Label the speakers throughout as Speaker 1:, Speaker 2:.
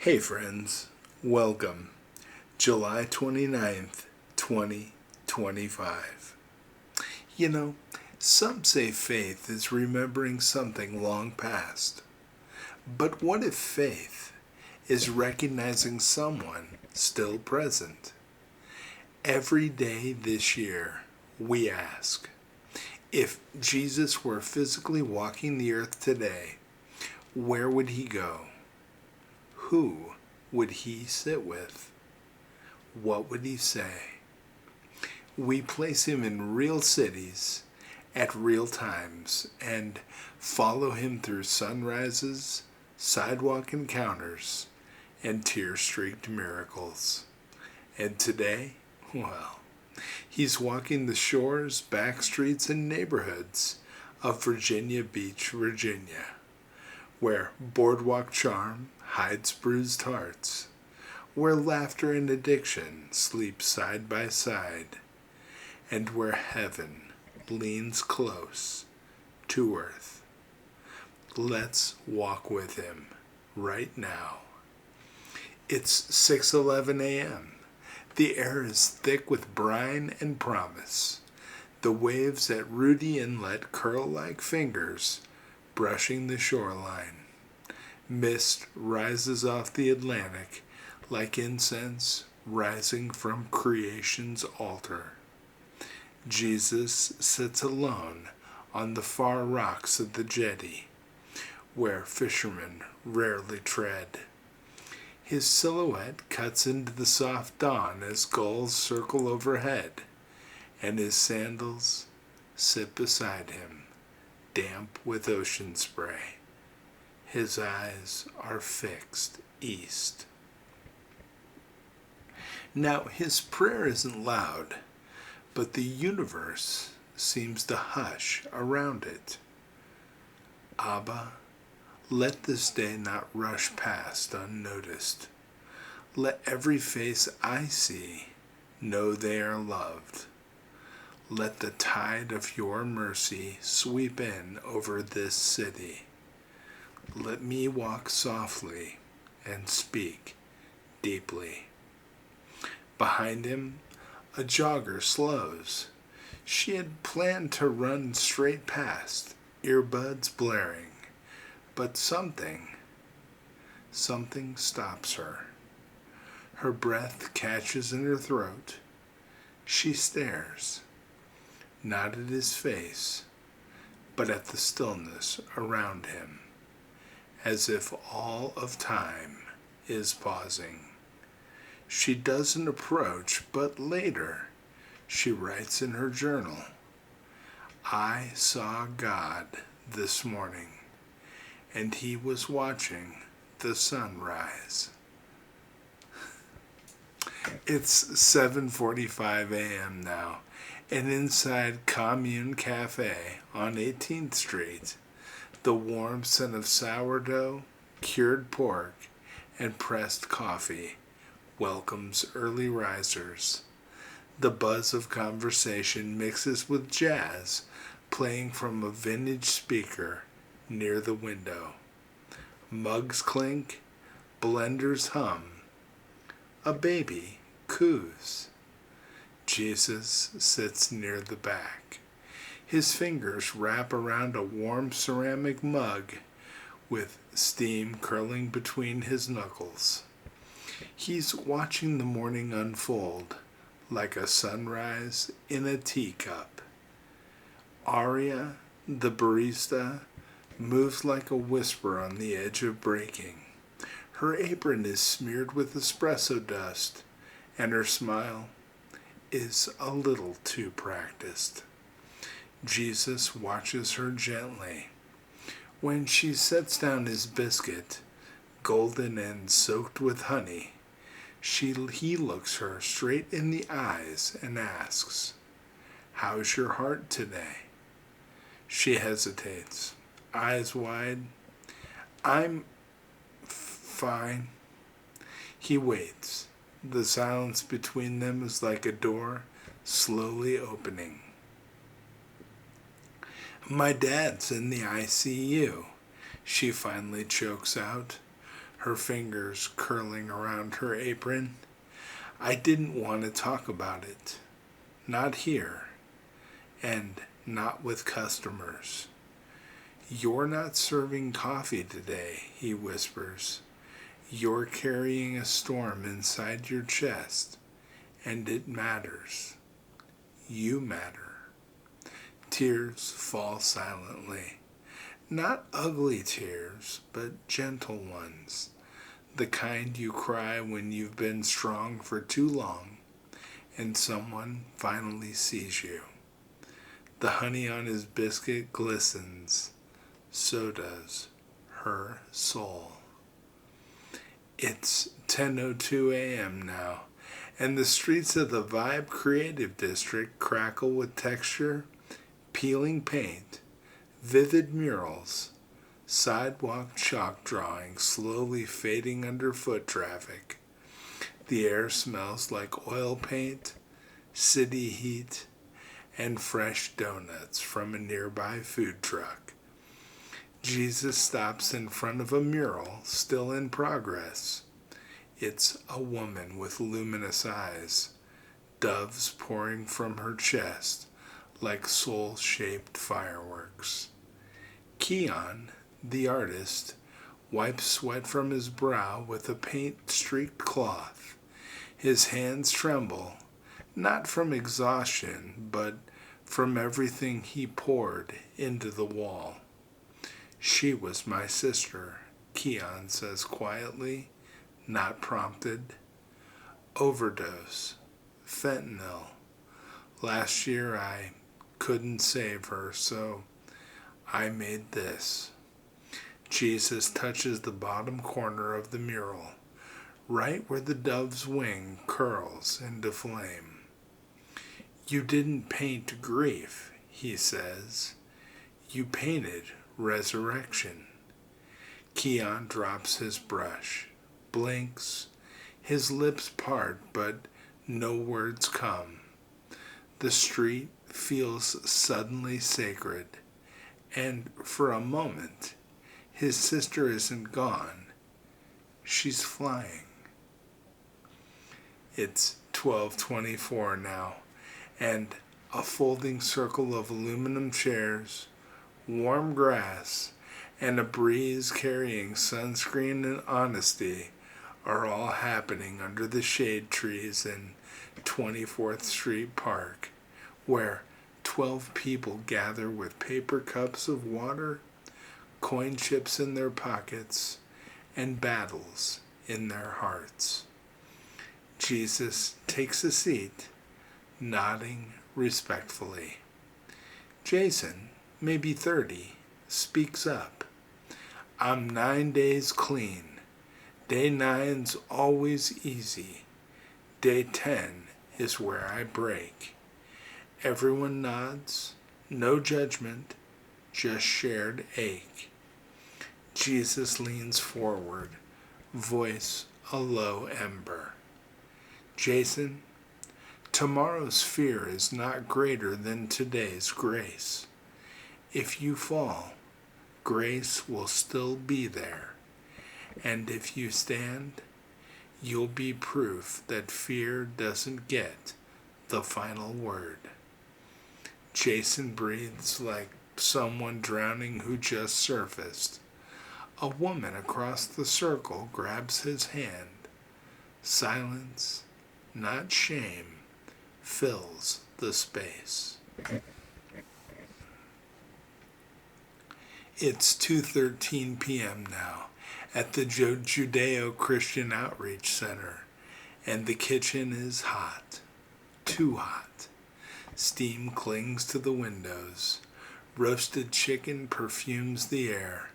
Speaker 1: Hey friends, welcome. July 29th, 2025. You know, some say faith is remembering something long past. But what if faith is recognizing someone still present? Every day this year, we ask, if Jesus were physically walking the earth today, where would he go? Who would he sit with? What would he say? We place him in real cities at real times and follow him through sunrises, sidewalk encounters, and tear-streaked miracles. And today, well, he's walking the shores, back streets, and neighborhoods of Virginia Beach, Virginia, where boardwalk charm hides bruised hearts, where laughter and addiction sleep side by side, and where heaven leans close to earth. Let's walk with him right now. It's 6:11 a.m. The air is thick with brine and promise. The waves at Rudee Inlet curl like fingers brushing the shoreline. Mist rises off the Atlantic like incense rising from creation's altar. Jesus sits alone on the far rocks of the jetty, where fishermen rarely tread. His silhouette cuts into the soft dawn as gulls circle overhead, and his sandals sit beside him, damp with ocean spray. His eyes are fixed east. Now, his prayer isn't loud, but the universe seems to hush around it. Abba, let this day not rush past unnoticed. Let every face I see know they are loved. Let the tide of your mercy sweep in over this city. Let me walk softly and speak deeply. Behind him, a jogger slows. She had planned to run straight past, earbuds blaring. But something stops her. Her breath catches in her throat. She stares, not at his face, but at the stillness around him, as if all of time is pausing. She doesn't approach, but later she writes in her journal, I saw God this morning, and he was watching the sunrise. It's 7:45 a.m. now, and inside Commune Café on 18th Street, the warm scent of sourdough, cured pork, and pressed coffee welcomes early risers. The buzz of conversation mixes with jazz playing from a vintage speaker near the window. Mugs clink, blenders hum. A baby coos. Jesus sits near the back. His fingers wrap around a warm ceramic mug with steam curling between his knuckles. He's watching the morning unfold like a sunrise in a teacup. Aria, the barista, moves like a whisper on the edge of breaking. Her apron is smeared with espresso dust, and her smile is a little too practiced. Jesus watches her gently. When she sets down his biscuit, golden and soaked with honey, he looks her straight in the eyes and asks, How's your heart today? She hesitates, eyes wide. I'm fine. He waits. The silence between them is like a door slowly opening. My dad's in the ICU, she finally chokes out. her fingers curling around her apron. I didn't want to talk about it. Not here. And not with customers. You're not serving coffee today, he whispers. You're carrying a storm inside your chest, and it matters. You matter. Tears fall silently. Not ugly tears, but gentle ones. The kind you cry when you've been strong for too long, and someone finally sees you. The honey on his biscuit glistens. So does her soul. It's 10:02 a.m. now, and the streets of the Vibe Creative District crackle with texture, peeling paint, vivid murals, sidewalk chalk drawings slowly fading under foot traffic. The air smells like oil paint, city heat, and fresh donuts from a nearby food truck. Jesus stops in front of a mural still in progress. It's a woman with luminous eyes, doves pouring from her chest like soul-shaped fireworks. Keon, the artist, wipes sweat from his brow with a paint-streaked cloth. His hands tremble, not from exhaustion, but from everything he poured into the wall. She was my sister, Keon says quietly, not prompted. Overdose. Fentanyl. Last year I couldn't save her, so I made this. Jesus touches the bottom corner of the mural, right where the dove's wing curls into flame. You didn't paint grief, he says. You painted resurrection. Keon drops his brush, blinks, his lips part, but no words come. The street feels suddenly sacred, and for a moment, his sister isn't gone. She's flying. It's 12:24 now, and a folding circle of aluminum chairs, warm grass, and a breeze carrying sunscreen and honesty are all happening under the shade trees in 24th Street Park, where 12 people gather with paper cups of water, coin chips in their pockets, and battles in their hearts. Jesus takes a seat, nodding respectfully. Jason, maybe 30, speaks up. I'm 9 days clean. Day 9's always easy. Day 10 is where I break. Everyone nods, no judgment, just shared ache. Jesus leans forward, voice a low ember. Jason, tomorrow's fear is not greater than today's grace. If you fall, grace will still be there. And if you stand, you'll be proof that fear doesn't get the final word. Jason breathes like someone drowning who just surfaced. A woman across the circle grabs his hand. Silence, not shame, fills the space. It's 2:13 p.m. now at the Judeo-Christian Outreach Center, and the kitchen is hot, too hot. Steam clings to the windows. Roasted chicken perfumes the air,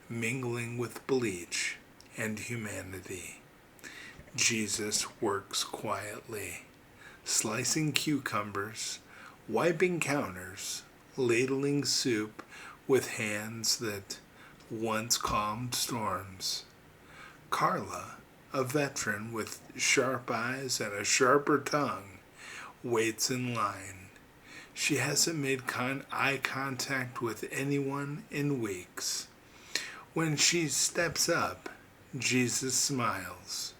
Speaker 1: mingling with bleach and humanity. Jesus works quietly, slicing cucumbers, wiping counters, ladling soup with hands that once calmed storms. Carla, a veteran with sharp eyes and a sharper tongue, waits in line. She hasn't made eye contact with anyone in weeks. When she steps up, Jesus smiles.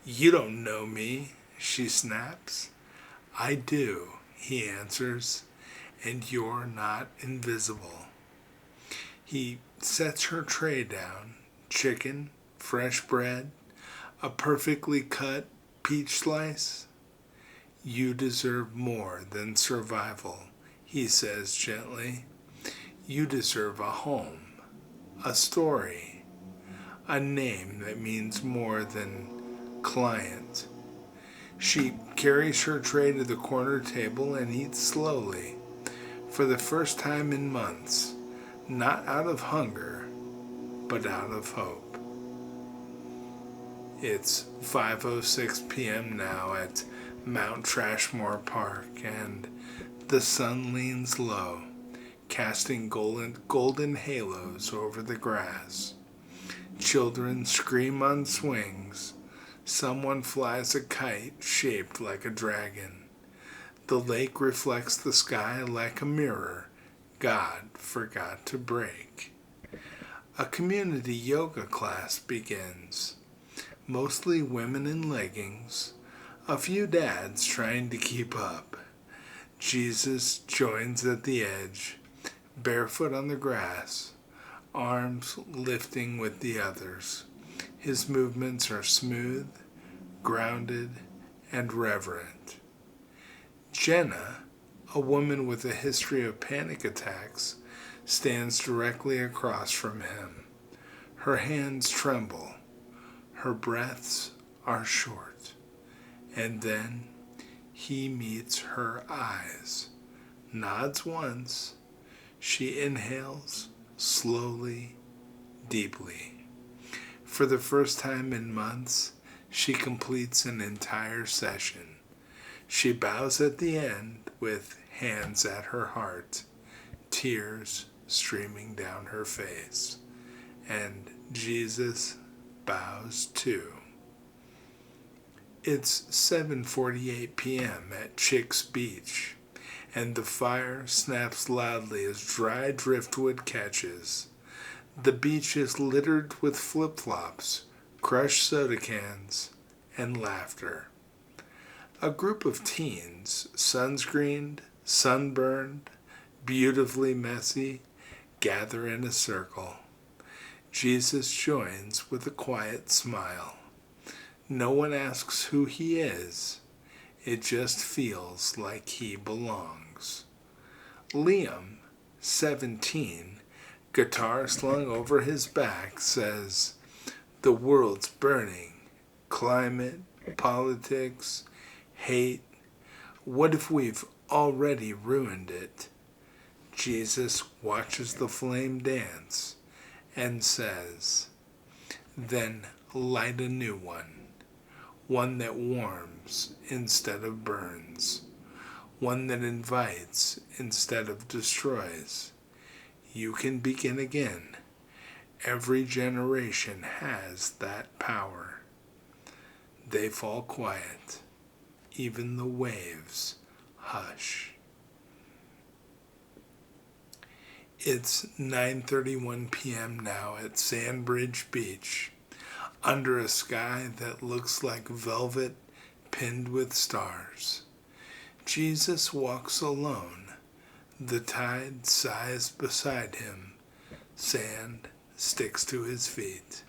Speaker 1: You don't know me, she snaps. I do, he answers, and you're not invisible. He sets her tray down, chicken, fresh bread, a perfectly cut peach slice. You deserve more than survival, he says gently. You deserve a home, a story, a name that means more than client. She carries her tray to the corner table and eats slowly, for the first time in months, not out of hunger, but out of hope. It's 5:06 p.m. now at Mount Trashmore Park, and the sun leans low, casting golden halos over the grass. Children scream on swings. Someone flies a kite shaped like a dragon. The lake reflects the sky like a mirror God forgot to break. A community yoga class begins. Mostly women in leggings, a few dads trying to keep up. Jesus joins at the edge, barefoot on the grass, arms lifting with the others. His movements are smooth, grounded, and reverent. Jenna, a woman with a history of panic attacks, stands directly across from him. Her hands tremble. Her breaths are short. And then he meets her eyes, nods once. She inhales slowly, deeply. For the first time in months, she completes an entire session. She bows at the end with hands at her heart, tears streaming down her face. And Jesus bows too. It's 7:48 p.m. at Chic's beach, and the fire snaps loudly as dry driftwood catches. The beach is littered with flip-flops, crushed soda cans, and laughter. A group of teens, sunscreened, sunburned, beautifully messy, gather in a circle. Jesus joins with a quiet smile. No one asks who he is. It just feels like he belongs. Liam, 17, guitar slung over his back, says, "The world's burning. Climate, politics, hate. What if we've already ruined it?" Jesus watches the flame dance and says, "Then light a new one that warms instead of burns, one that invites instead of destroys. You can begin again. Every generation has that power." They fall quiet. Even the waves hush. It's 9:31 p.m. now at Sandbridge Beach, under a sky that looks like velvet pinned with stars. Jesus walks alone. The tide sighs beside him. Sand sticks to his feet.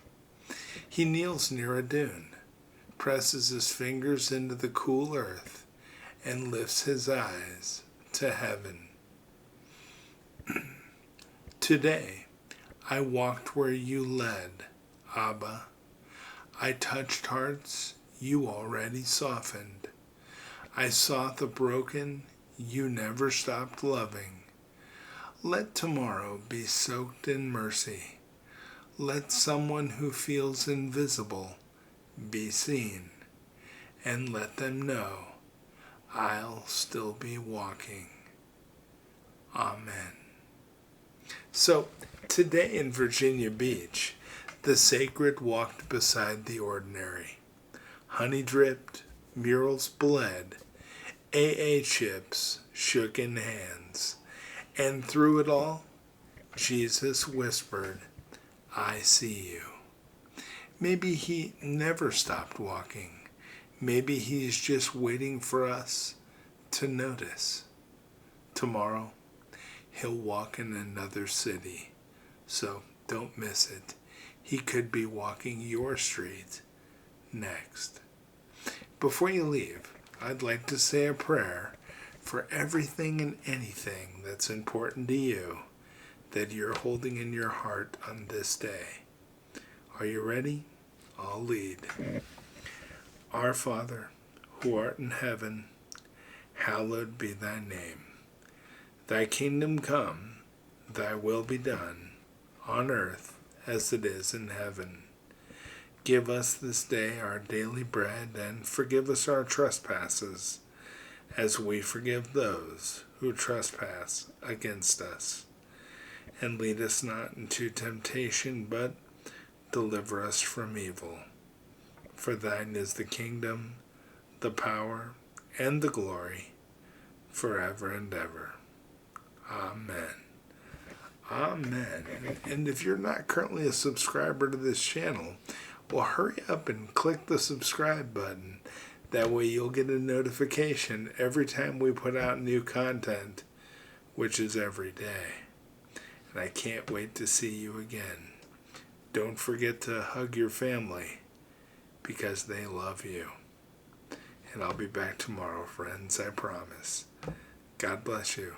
Speaker 1: He kneels near a dune, presses his fingers into the cool earth, and lifts his eyes to heaven. Today, I walked where you led, Abba. I touched hearts you already softened. I saw the broken you never stopped loving. Let tomorrow be soaked in mercy. Let someone who feels invisible be seen, and let them know I'll still be walking. Amen. So, today in Virginia Beach, the sacred walked beside the ordinary. Honey dripped, murals bled, AA chips shook in hands, and through it all, Jesus whispered, "I see you." Maybe he never stopped walking. Maybe he's just waiting for us to notice. Tomorrow, he'll walk in another city, so don't miss it. He could be walking your street next. Before you leave, I'd like to say a prayer for everything and anything that's important to you that you're holding in your heart on this day. Are you ready? I'll lead. Our Father, who art in heaven, hallowed be thy name. Thy kingdom come, thy will be done, on earth as it is in heaven. Give us this day our daily bread, and forgive us our trespasses, as we forgive those who trespass against us. And lead us not into temptation, but deliver us from evil. For thine is the kingdom, the power, and the glory, forever and ever. Amen. Amen. And if you're not currently a subscriber to this channel, well, hurry up and click the subscribe button. That way you'll get a notification every time we put out new content, which is every day. And I can't wait to see you again. Don't forget to hug your family, because they love you. And I'll be back tomorrow, friends, I promise. God bless you.